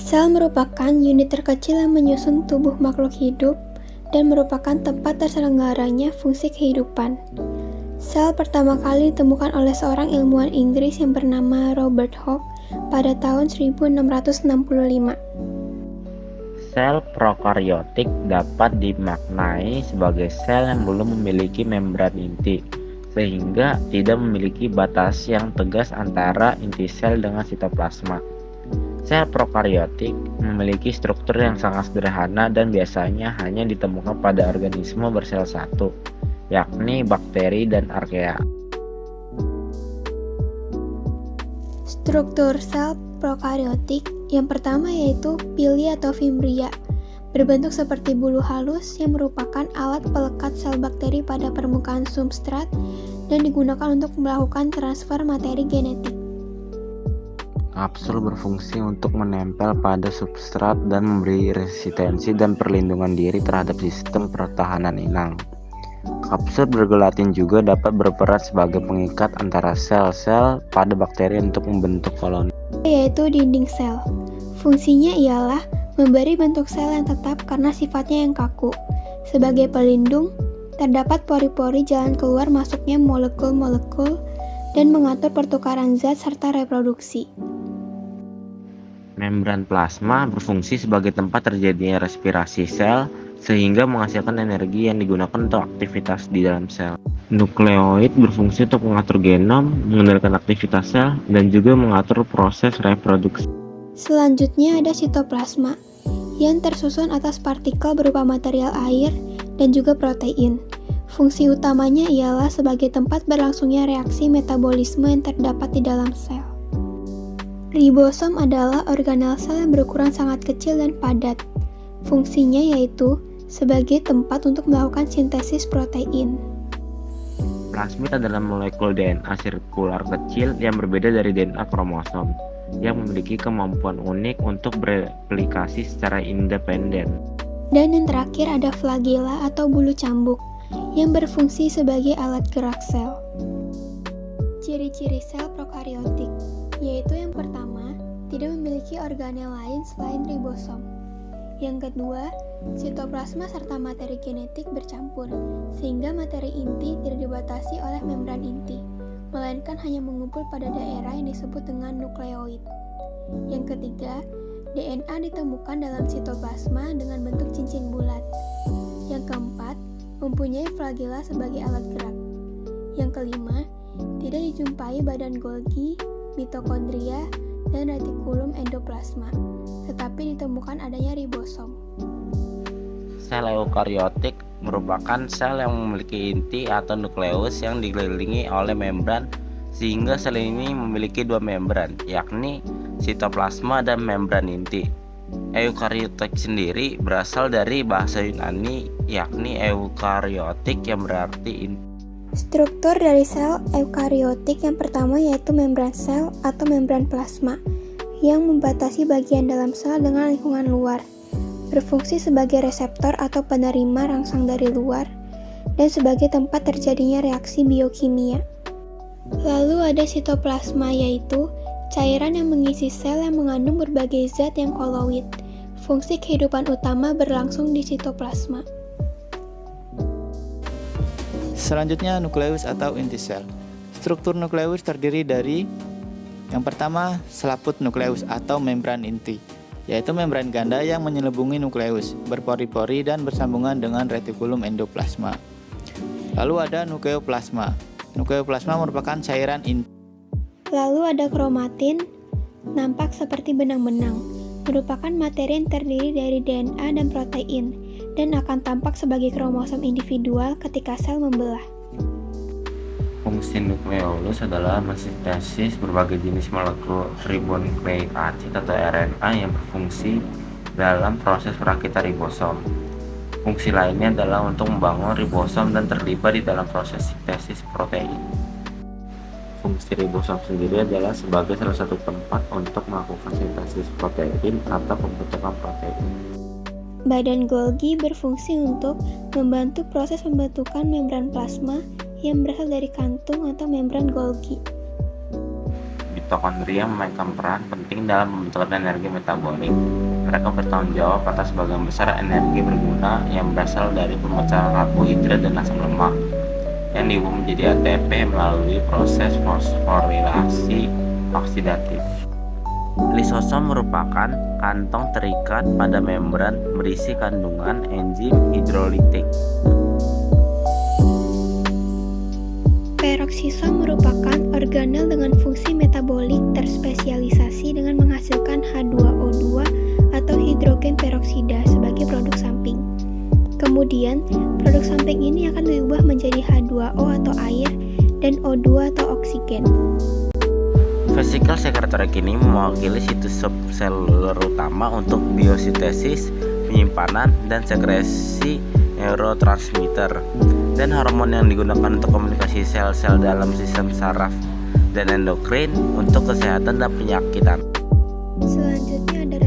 Sel merupakan unit terkecil yang menyusun tubuh makhluk hidup dan merupakan tempat terselenggaranya fungsi kehidupan. Sel pertama kali ditemukan oleh seorang ilmuwan Inggris yang bernama Robert Hooke pada tahun 1665. Sel prokariotik dapat dimaknai sebagai sel yang belum memiliki membran inti, sehingga tidak memiliki batas yang tegas antara inti sel dengan sitoplasma. Sel prokariotik memiliki struktur yang sangat sederhana dan biasanya hanya ditemukan pada organisme bersel satu, yakni bakteri dan archaea. Struktur sel prokariotik yang pertama yaitu pili atau fimbria, berbentuk seperti bulu halus yang merupakan alat pelekat sel bakteri pada permukaan substrat dan digunakan untuk melakukan transfer materi genetik. Kapsul berfungsi untuk menempel pada substrat dan memberi resistensi dan perlindungan diri terhadap sistem pertahanan inang. Kapsul bergelatin juga dapat berperan sebagai pengikat antara sel-sel pada bakteri untuk membentuk koloni, Yaitu dinding sel. Fungsinya ialah memberi bentuk sel yang tetap karena sifatnya yang kaku. Sebagai pelindung, terdapat pori-pori jalan keluar masuknya molekul-molekul dan mengatur pertukaran zat serta reproduksi. Membran plasma berfungsi sebagai tempat terjadinya respirasi sel sehingga menghasilkan energi yang digunakan untuk aktivitas di dalam sel. Nukleoid berfungsi untuk mengatur genom, mengendalikan aktivitas sel, dan juga mengatur proses reproduksi. Selanjutnya ada sitoplasma, yang tersusun atas partikel berupa material air dan juga protein. Fungsi utamanya ialah sebagai tempat berlangsungnya reaksi metabolisme yang terdapat di dalam sel. Ribosom adalah organel sel yang berukuran sangat kecil dan padat. Fungsinya yaitu sebagai tempat untuk melakukan sintesis protein. Plasmid adalah molekul DNA sirkular kecil yang berbeda dari DNA kromosom, yang memiliki kemampuan unik untuk bereplikasi secara independen. Dan yang terakhir ada flagella atau bulu cambuk, yang berfungsi sebagai alat gerak sel. Ciri-ciri sel prokariotik, yaitu yang pertama, tidak memiliki organel lain selain ribosom. Yang kedua, sitoplasma serta materi genetik bercampur, sehingga materi inti tidak dibatasi oleh membran inti, melainkan hanya mengumpul pada daerah yang disebut dengan nukleoid. Yang ketiga, DNA ditemukan dalam sitoplasma dengan bentuk cincin bulat. Yang keempat, mempunyai flagella sebagai alat gerak. Yang kelima, tidak dijumpai badan Golgi, mitokondria, dan retikulum endoplasma, tetapi ditemukan adanya ribosom. Sel eukariotik merupakan sel yang memiliki inti atau nukleus yang dikelilingi oleh membran, sehingga sel ini memiliki dua membran, yakni sitoplasma dan membran inti. Eukariotik sendiri berasal dari bahasa Yunani, yakni eukariotik yang berarti inti. Struktur dari sel eukariotik yang pertama yaitu membran sel atau membran plasma, yang membatasi bagian dalam sel dengan lingkungan luar, berfungsi sebagai reseptor atau penerima rangsang dari luar, dan sebagai tempat terjadinya reaksi biokimia. Lalu ada sitoplasma, yaitu cairan yang mengisi sel yang mengandung berbagai zat yang koloid. Fungsi kehidupan utama berlangsung di sitoplasma. Selanjutnya nukleus atau inti sel. Struktur nukleus terdiri dari yang pertama selaput nukleus atau membran inti, yaitu membran ganda yang menyelubungi nukleus, berpori-pori dan bersambungan dengan retikulum endoplasma. Lalu ada nukleoplasma. Nukleoplasma merupakan cairan inti. Lalu ada kromatin, nampak seperti benang-benang, merupakan materi yang terdiri dari DNA dan protein, dan akan tampak sebagai kromosom individual ketika sel membelah. Fungsi nukleolus adalah mensintesis berbagai jenis molekul ribonukleik acid atau RNA yang berfungsi dalam proses perakitan ribosom. Fungsi lainnya adalah untuk membangun ribosom dan terlibat di dalam proses sintesis protein. Fungsi ribosom sendiri adalah sebagai salah satu tempat untuk melakukan sintesis protein atau pembentukan protein. Badan Golgi berfungsi untuk membantu proses pembentukan membran plasma yang berasal dari kantung atau membran Golgi. Mitokondria memainkan peran penting dalam pembentukan energi metabolik. Mereka bertanggung jawab atas sebagian besar energi berguna yang berasal dari pemecahan karbohidrat dan asam lemak yang diubah menjadi ATP melalui proses fosforilasi oksidatif. Lisosom merupakan kantong terikat pada membran berisi kandungan enzim hidrolitik. Peroksisom merupakan organel dengan fungsi metabolik terspesialisasi dengan menghasilkan H2O2 atau hidrogen peroksida sebagai produk samping. Kemudian, produk samping ini akan diubah menjadi H2O atau air dan O2 atau oksigen. Vesikel sekretorik ini mewakili situs subseluler utama untuk biosintesis, penyimpanan, dan sekresi neurotransmitter dan hormon yang digunakan untuk komunikasi sel-sel dalam sistem saraf dan endokrin untuk kesehatan dan penyakitan. Selanjutnya ada